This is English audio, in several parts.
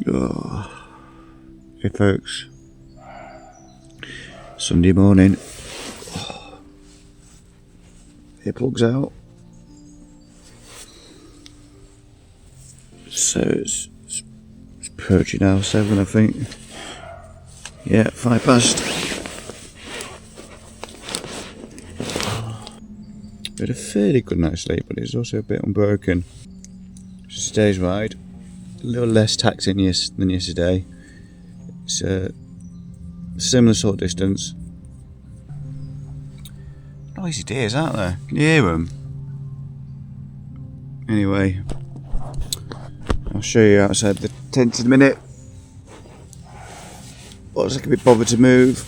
Oh. Hey folks, Sunday morning, earplugs out, so it's approaching now 7 I think, yeah 5 past. We had a fairly good night's sleep, but it's also a bit unbroken. Just today's ride, a little less taxing than yesterday. It's a similar sort of distance. Noisy deers, aren't there? Can you hear them? Anyway, I'll show you outside the tent in a minute. Looks like I can be bothered to move.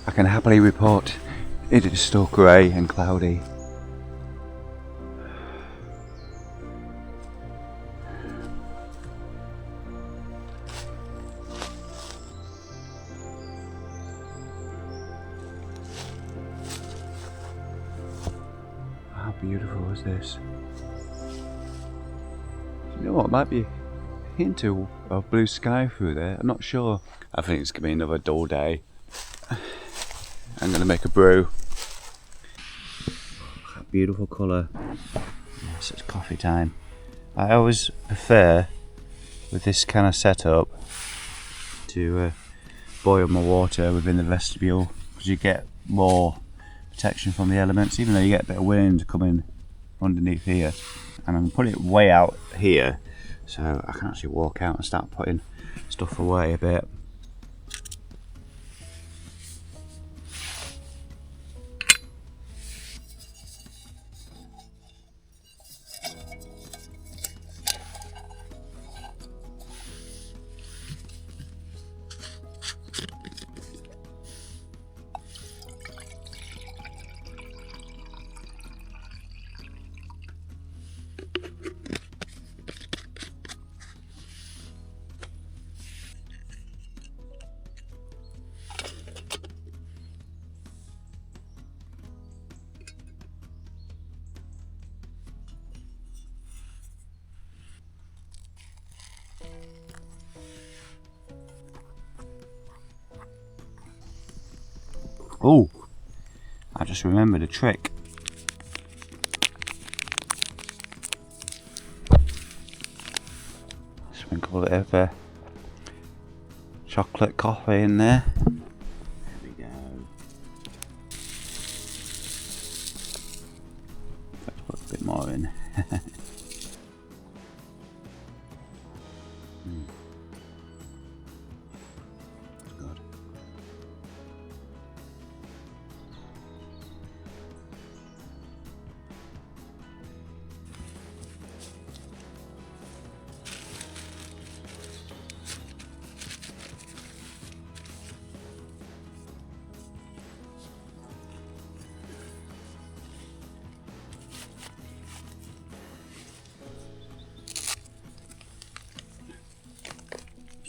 I can happily report it is still grey and cloudy. How beautiful is this? You know what, might be a hint of blue sky through there, I'm not sure. I think it's going to be another dull day. I'm going to make a brew. That beautiful colour. Yes, it's coffee time. I always prefer, with this kind of setup, to boil my water within the vestibule, because you get more protection from the elements, even though you get a bit of wind coming underneath here. And I'm putting it way out here, so I can actually walk out and start putting stuff away a bit. Oh, I just remembered a trick. Sprinkle a bit of chocolate coffee in there. There we go. Let's put a bit more in. Good.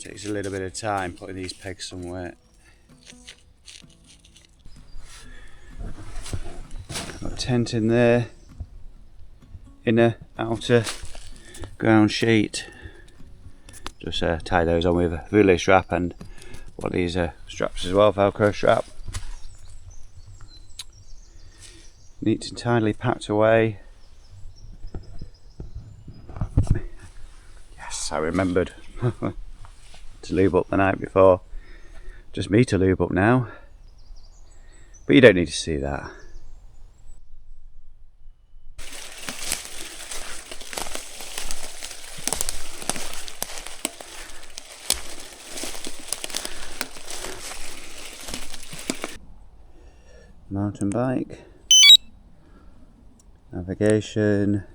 Takes a little bit of time putting these pegs somewhere. Got a tent in there, inner, outer, ground sheet. Just tie those on with a relay strap and one of these straps as well, Velcro strap. Neat and tidily packed away. Yes, I remembered. To lube up the night before. Just me to lube up now. But you don't need to see that. Mountain bike. Navigation.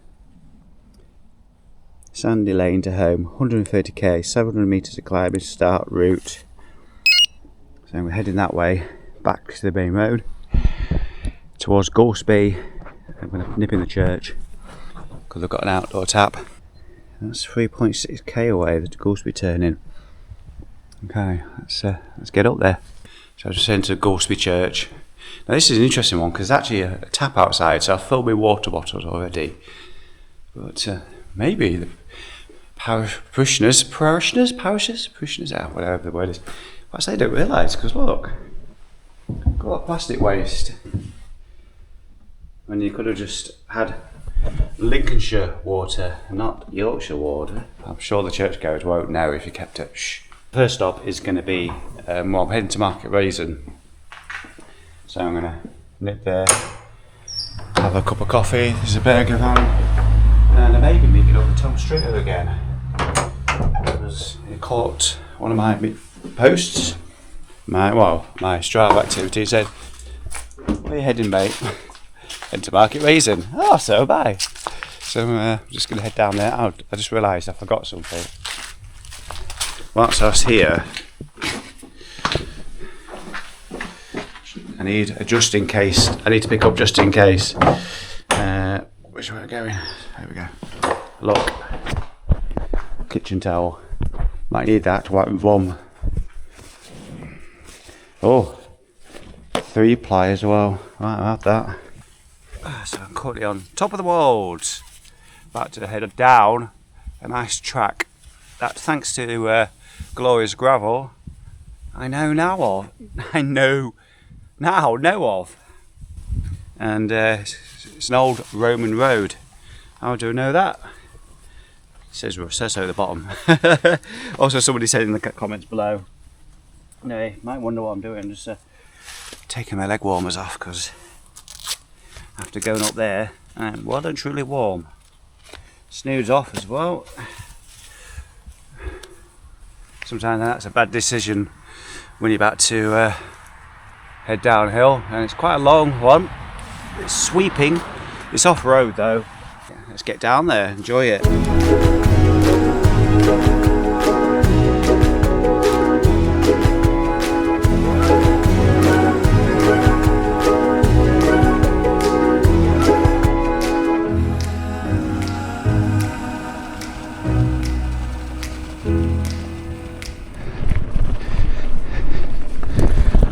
Sandy Lane to home, 130k, 700 metres to climb is start route. So we're heading that way, back to the main road, towards Gorsby. I'm going to nip in the church, because I've got an outdoor tap. That's 3.6k away, the Gorsby turning. Okay, let's get up there. So I just entered Gorsby Church. Now this is an interesting one, because there's actually a tap outside, so I've filled my water bottles already. But maybe the parishioners, whatever the word is. Perhaps they don't realise, because look, got that plastic waste. When you could have just had Lincolnshire water, not Yorkshire water. I'm sure the churchgoers won't know if you kept it. Shh. First stop is going to be, I'm heading to Market Raisin. So I'm going to nip there, have a cup of coffee, there's a burger van, and I may be meeting up with Tom Stritter again. Because he caught one of my posts, my Strava activity, he said, "Where are you heading, mate?" Into Market Raisin. Oh, so bye. So I'm just going to head down there. I just realised I forgot something. Whilst I was here, I need a just in case. I need to pick up just in case. Which way are we going? There we go. Look. Kitchen towel. Might need that to wipe my bum. Oh. 3-ply as well. Right, I'll have that. So I'm currently on top of the world. About to head down a nice track that, thanks to Glorious Gravel, I know of. And it's an old Roman road. How do I know that? It says so at the bottom. Also, somebody said in the comments below, you might wonder what I'm doing. I'm just taking my leg warmers off, because after going up there, I'm well and truly warm. Snooze off as well. Sometimes that's a bad decision when you're about to head downhill, and it's quite a long one. It's sweeping. It's off-road though. Yeah, let's get down there, enjoy it.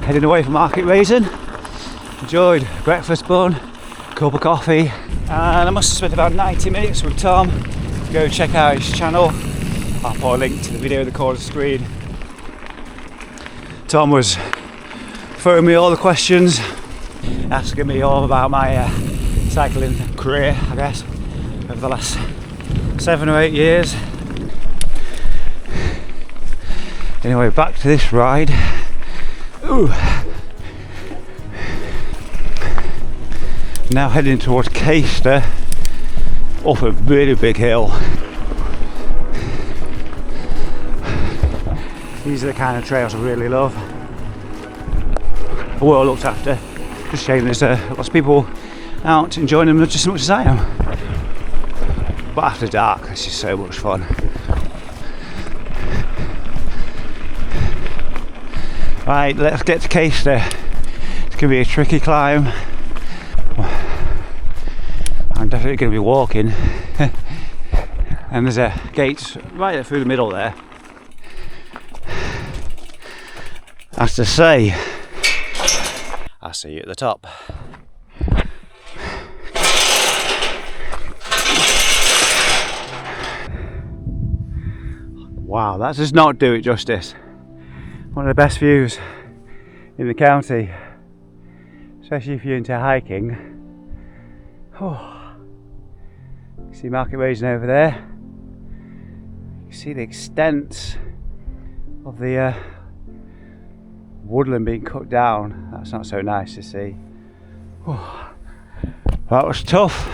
Heading away from Market Raisin. Enjoyed breakfast bun, cup of coffee, and I must have spent about 90 minutes with Tom. Go check out his channel. I'll put a link to the video in the corner of the screen. Tom was throwing me all the questions, asking me all about my cycling career, I guess, over the last 7 or 8 years. Anyway, back to this ride. Ooh. Now heading towards Caister, up a really big hill. These are the kind of trails I really love. Well looked after. Just a shame there's lots of people out enjoying them just as much as I am. But after dark, this is so much fun. Right, let's get to Caister. It's going to be a tricky climb. I'm definitely going to be walking. And there's a gate right through the middle there. As to say, I'll see you at the top. Wow, that does not do it justice. One of the best views in the county, especially if you're into hiking. Oh. You see Market Raisin over there. You see the extent of the woodland being cut down. That's not so nice to see. Oh. That was tough.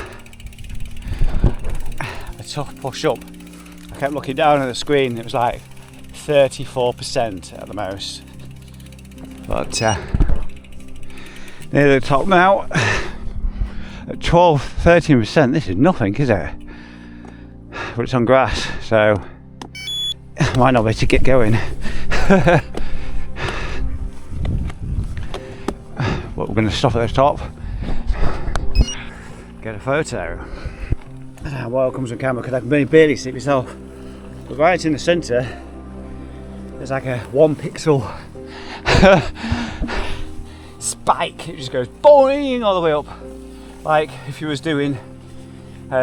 A tough push up. I kept looking down at the screen, it was like 34% at the most. But near the top now. At 13%, this is nothing, is it? but it's on grass, so I might not be able to get going. But we're going to stop at the top, get a photo. I don't know why it comes on camera because I can barely see it myself. But right in the centre, there's like a 1 pixel spike. It just goes boing all the way up, like if you was doing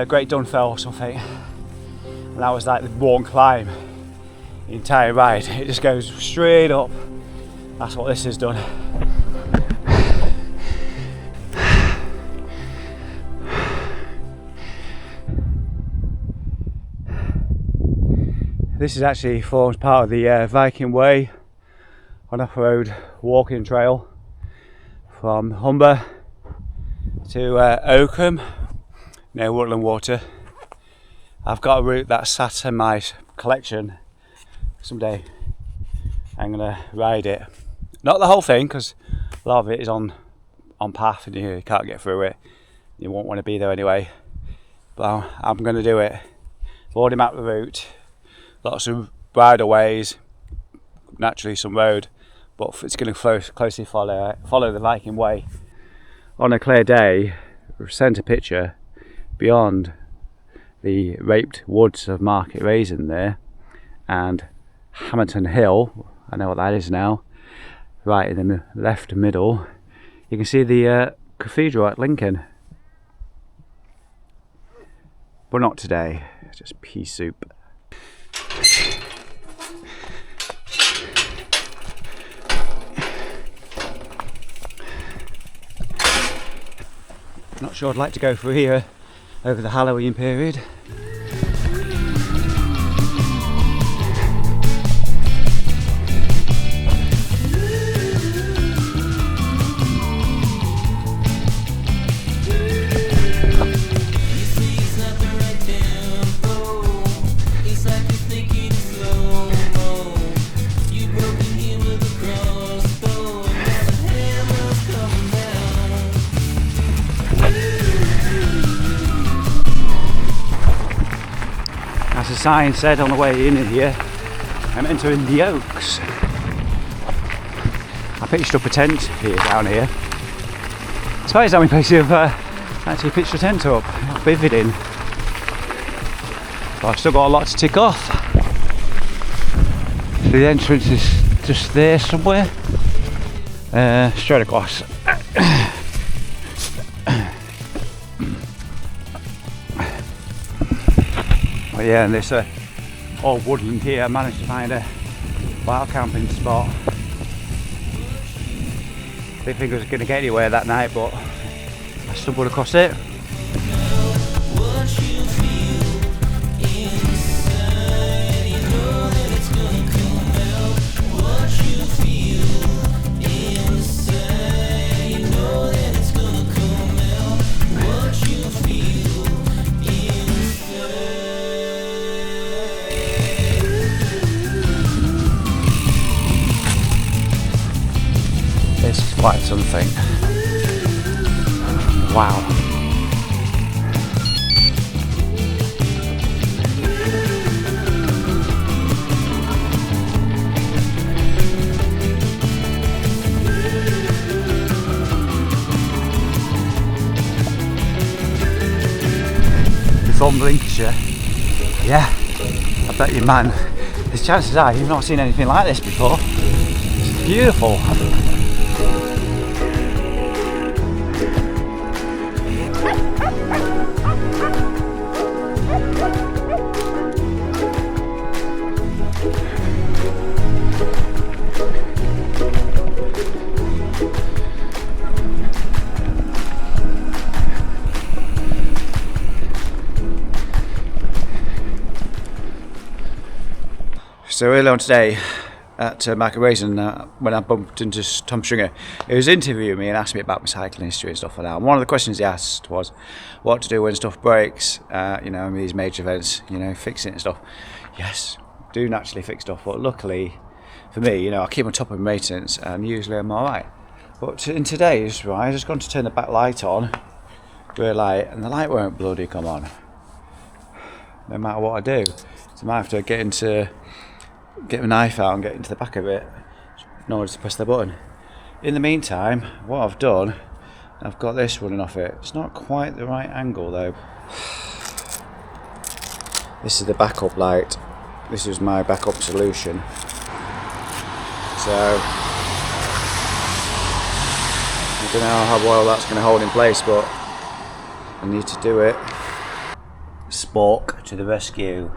Great Dunfell or something. And that was like the one climb, the entire ride. It just goes straight up. That's what this has done. This is actually forms part of the Viking Way, an off-road walking trail from Humber to Oakham near Woodland Water. I've got a route that's sat in my collection. Someday I'm gonna ride it. Not the whole thing, because a lot of it is on path and you can't get through it. You won't want to be there anyway. But I'm gonna do it. I've already mapped the route. Lots of bridleways, naturally some road, but it's going to closely follow the Viking Way. On a clear day, we've sent a picture beyond the raped woods of Market Raisin there, and Hamilton Hill, I know what that is now, right in the left middle. You can see the cathedral at Lincoln. But not today, it's just pea soup. Not sure I'd like to go through here over the Halloween period. As the sign said on the way in here, I'm entering the Oaks. I pitched up a tent here down here. I suppose how many places I've actually pitched a tent up. I've vivid in. But I've still got a lot to tick off. So the entrance is just there somewhere. Straight across. But yeah, and this old woodland here, I managed to find a wild camping spot. Didn't think I was going to get anywhere that night, but I stumbled across it. This is quite something. Wow. From Lincolnshire. Yeah, I bet you, man, there's chances are you've not seen anything like this before. It's beautiful. So earlier on today at Market Raisin, when I bumped into Tom Stringer, he was interviewing me and asked me about my cycling history and stuff like that. And one of the questions he asked was what to do when stuff breaks, you know, in these major events, you know, fix it and stuff. Yes, do naturally fix stuff, but luckily for me, you know, I keep on top of maintenance and usually I'm alright. But in today's, right, I just gone to turn the back light on, rear light, and the light won't bloody come on. no matter what I do. So I might have to get my knife out and get into the back of it in order to press the button. In the meantime, what I've done, I've got this running off it. It's not quite the right angle though. This is the backup light. This is my backup solution. So I don't know how well that's going to hold in place, but I need to do it. Spork to the rescue.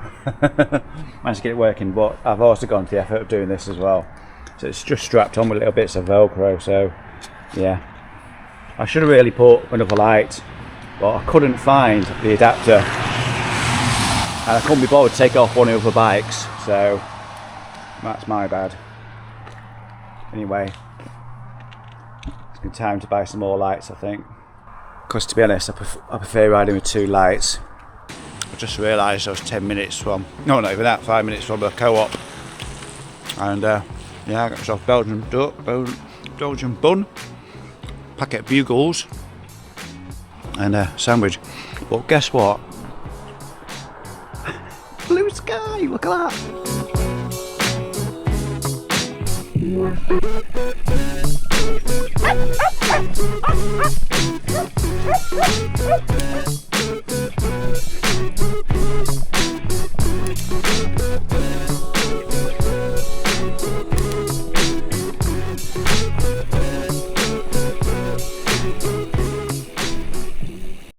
Managed to get it working, but I've also gone to the effort of doing this as well. So it's just strapped on with little bits of Velcro, so yeah. I should have really put another light, but I couldn't find the adapter. And I couldn't be bothered to take off one of the other bikes, so that's my bad. Anyway, it's been time to buy some more lights, I think. Because to be honest, I prefer riding with 2 lights. I just realised I was 10 minutes from, no, not even that, 5 minutes from a co-op. And yeah, I got myself Belgian bun, packet of bugles, and a sandwich. But guess what? Blue sky, look at that!